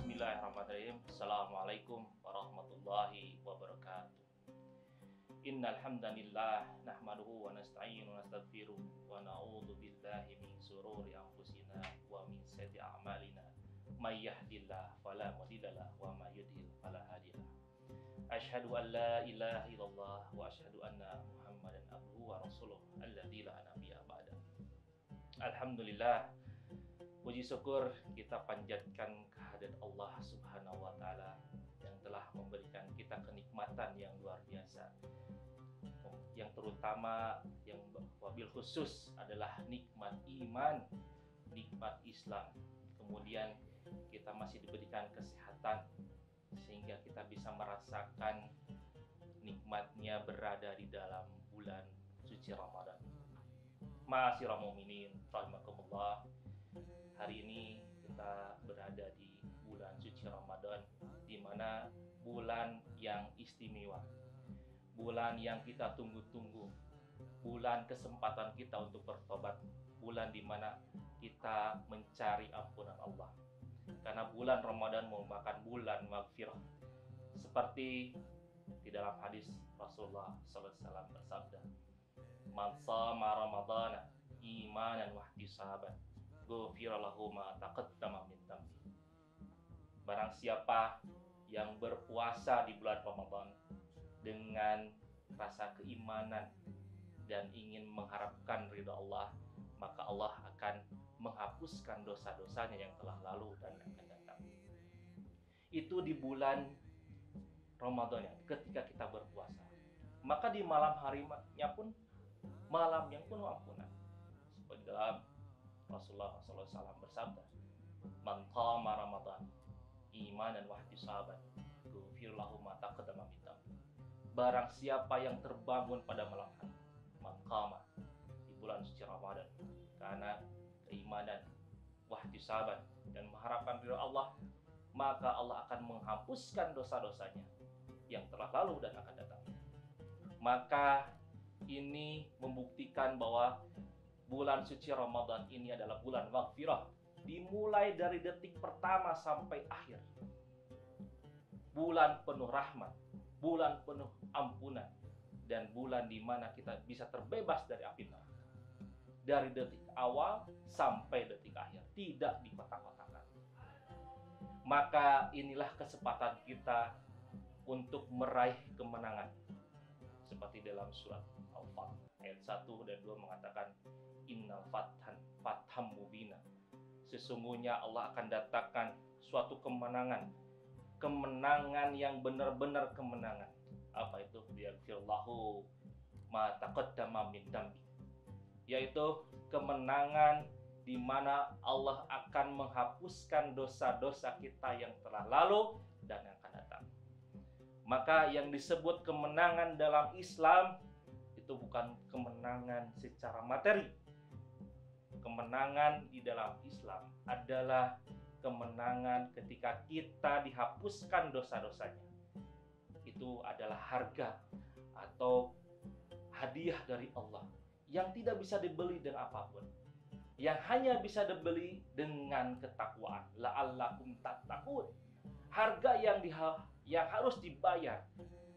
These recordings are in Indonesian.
Bismillahirrahmanirrahim. Assalamualaikum warahmatullahi wabarakatuh. Innal hamdalillah nahmaduhu wa nasta'inu wa nastaghfiruh wa na'udzu billahi min shururi anfusina wa min sayyiati a'malina. May yahdihillahu fala mudhillalah wa may yudhlil fala hadiyalah. Asyhadu an la ilaha illallah wa asyhadu anna Muhammadan abduhu wa rasuluh alladzi la nabiyya ba'da. Alhamdulillah, puji syukur kita panjatkan kehadirat Allah Subhanahu wa taala yang telah memberikan kita kenikmatan yang luar biasa. Yang terutama yang wabil khusus adalah nikmat iman, nikmat Islam. Kemudian kita masih diberikan kesehatan sehingga kita bisa merasakan nikmatnya berada di dalam bulan suci Ramadan. Ma'asyiral mu'minin rahimakumullah. Hari ini kita berada di bulan suci Ramadan, di mana bulan yang istimewa, bulan yang kita tunggu-tunggu, bulan kesempatan kita untuk bertobat, bulan di mana kita mencari ampunan Allah. Karena bulan Ramadan merupakan bulan maghfirah. Seperti di dalam hadis Rasulullah SAW bersabda, "Man shama Ramadana imanan wa ihtisaban, ghufira lahu ma taqaddama min dhanbi." Barang siapa yang berpuasa di bulan Ramadan dengan rasa keimanan dan ingin mengharapkan ridha Allah, maka Allah akan menghapuskan dosa-dosanya yang telah lalu dan akan datang. Itu di bulan Ramadan ya, ketika kita berpuasa. Maka di malam harinya pun malam yang penuh ampunan. Seperti dalam Rasulullah SAW bersabda, "Man qama Ramadan imanan wa ihtisaban, ghufira lahu ma taqaddama min dhanbi." Barang siapa yang terbangun pada malam hari, man qama, di bulan suci Ramadan, karena keimanan wa ihtisaban dan mengharapkan ridha Allah, maka Allah akan menghapuskan dosa-dosanya yang telah lalu dan akan datang. Maka ini membuktikan bahwa bulan suci Ramadan ini adalah bulan maghfirah, dimulai dari detik pertama sampai akhir. Bulan penuh rahmat, bulan penuh ampunan, dan bulan di mana kita bisa terbebas dari api neraka. Dari detik awal sampai detik akhir, tidak dikotak-kotakan. Maka inilah kesempatan kita untuk meraih kemenangan. Seperti dalam surat Al-Fath ayat 1 dan 2 mengatakan, "Innal fatham mubina." Sesungguhnya Allah akan datangkan suatu kemenangan, kemenangan yang benar-benar kemenangan. Apa itu? Yaghfirullahu ma taqaddama min dhanbi. Yaitu kemenangan di mana Allah akan menghapuskan dosa-dosa kita yang telah lalu dan yang akan datang. Maka yang disebut kemenangan dalam Islam itu bukan kemenangan secara materi. Kemenangan di dalam Islam adalah kemenangan ketika kita dihapuskan dosa-dosanya. Itu adalah harga atau hadiah dari Allah yang tidak bisa dibeli dengan apapun, yang hanya bisa dibeli dengan ketakwaan. La'allakum tattaqun. Harga yang harus dibayar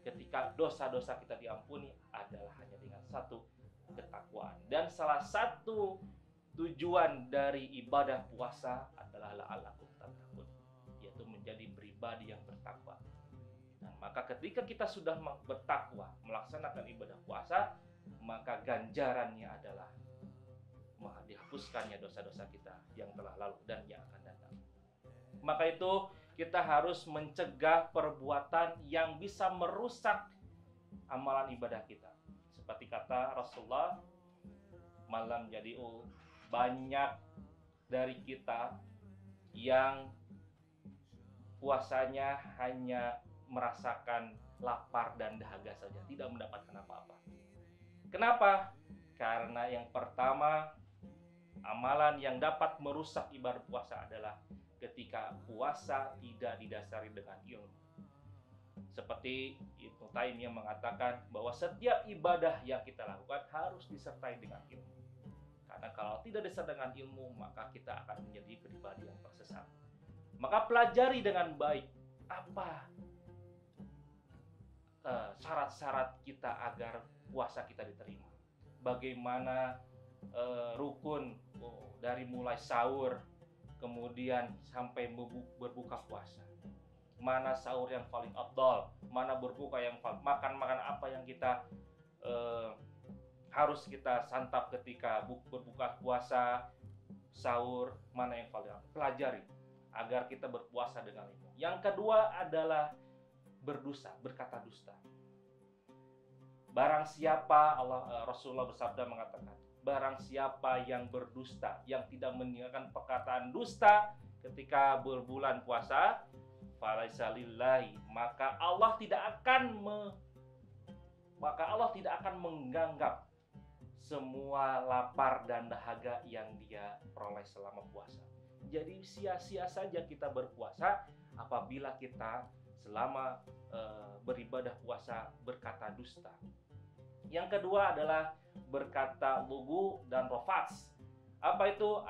ketika dosa-dosa kita diampuni adalah hanya dengan satu, ketakwaan. Dan salah satu tujuan dari ibadah puasa adalah la'allakum tattaqun, yaitu menjadi pribadi yang bertakwa. Nah, maka ketika kita sudah bertakwa melaksanakan ibadah puasa, maka ganjarannya adalah dihapuskannya dosa-dosa kita yang telah lalu dan yang akan datang. Maka itu kita harus mencegah perbuatan yang bisa merusak amalan ibadah kita. Seperti kata Rasulullah, malam jadiul, banyak dari kita yang puasanya hanya merasakan lapar dan dahaga saja, tidak mendapatkan apa-apa. Kenapa? Karena yang pertama, amalan yang dapat merusak ibadah puasa adalah ketika puasa tidak didasari dengan ilmu. Seperti Ibnu Taimiyah mengatakan bahwa setiap ibadah yang kita lakukan harus disertai dengan ilmu. Karena kalau tidak disertai dengan ilmu, maka kita akan menjadi pribadi yang tersesat. Maka pelajari dengan baik apa syarat-syarat kita agar puasa kita diterima. Bagaimana rukun dari mulai sahur kemudian sampai berbuka puasa. Mana sahur yang paling afdal, mana berbuka yang makan apa yang kita harus kita santap ketika berbuka puasa, sahur, mana yang paling pelajari agar kita berpuasa dengan itu. Yang kedua adalah berkata dusta. Barang siapa Rasulullah bersabda mengatakan, barang siapa yang berdusta, yang tidak meninggalkan perkataan dusta ketika berbulan puasa, falaisa lillahi, maka Allah tidak akan menganggap semua lapar dan dahaga yang dia peroleh selama puasa. Jadi sia-sia saja kita berpuasa apabila kita selama beribadah puasa berkata dusta. Yang kedua adalah berkata lugu dan rafats. Apa itu?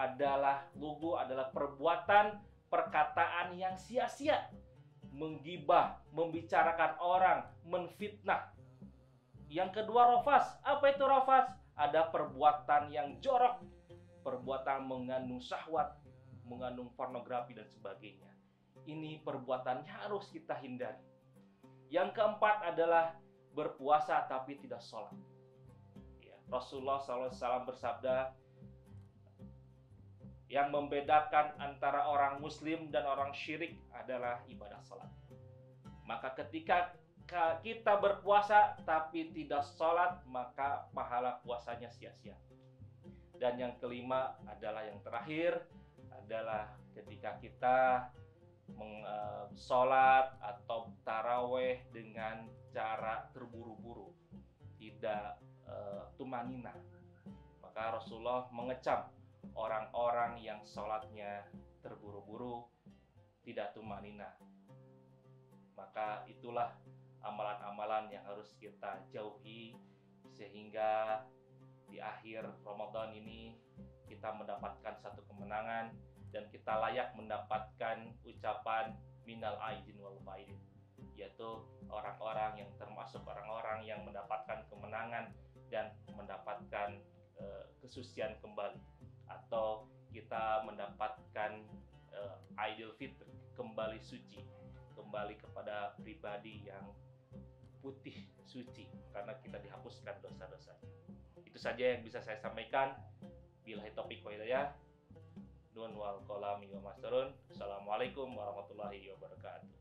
Lugu adalah perbuatan, perkataan yang sia-sia, menggibah, membicarakan orang, menfitnah. Yang kedua rafats. Apa itu rafats? Ada perbuatan yang jorok, perbuatan mengandung syahwat, mengandung pornografi dan sebagainya. Ini perbuatan yang harus kita hindari. Yang keempat adalah berpuasa tapi tidak sholat. Ya, Rasulullah SAW bersabda, yang membedakan antara orang muslim dan orang syirik adalah ibadah sholat. Maka ketika kita berpuasa tapi tidak sholat, maka pahala puasanya sia-sia. Dan yang kelima adalah yang terakhir adalah ketika kita sholat atau taraweh dengan cara terburu-buru, tidak tumanina. Maka Rasulullah mengecam orang-orang yang sholatnya terburu-buru, tidak tumanina. Maka itulah amalan-amalan yang harus kita jauhi sehingga di akhir Ramadan ini kita mendapatkan satu kemenangan dan kita layak mendapatkan ucapan minal aidin wal faidin, yaitu orang-orang yang termasuk orang-orang yang mendapatkan kemenangan dan mendapatkan kesucian kembali, atau kita mendapatkan Idul Fitri, kembali suci, kembali kepada pribadi yang putih suci karena kita dihapuskan dosa-dosanya. Itu saja yang bisa saya sampaikan. Billahi taufiq wal hidayah. Nun wal qalami wa mastarun. Assalamualaikum warahmatullahi wabarakatuh.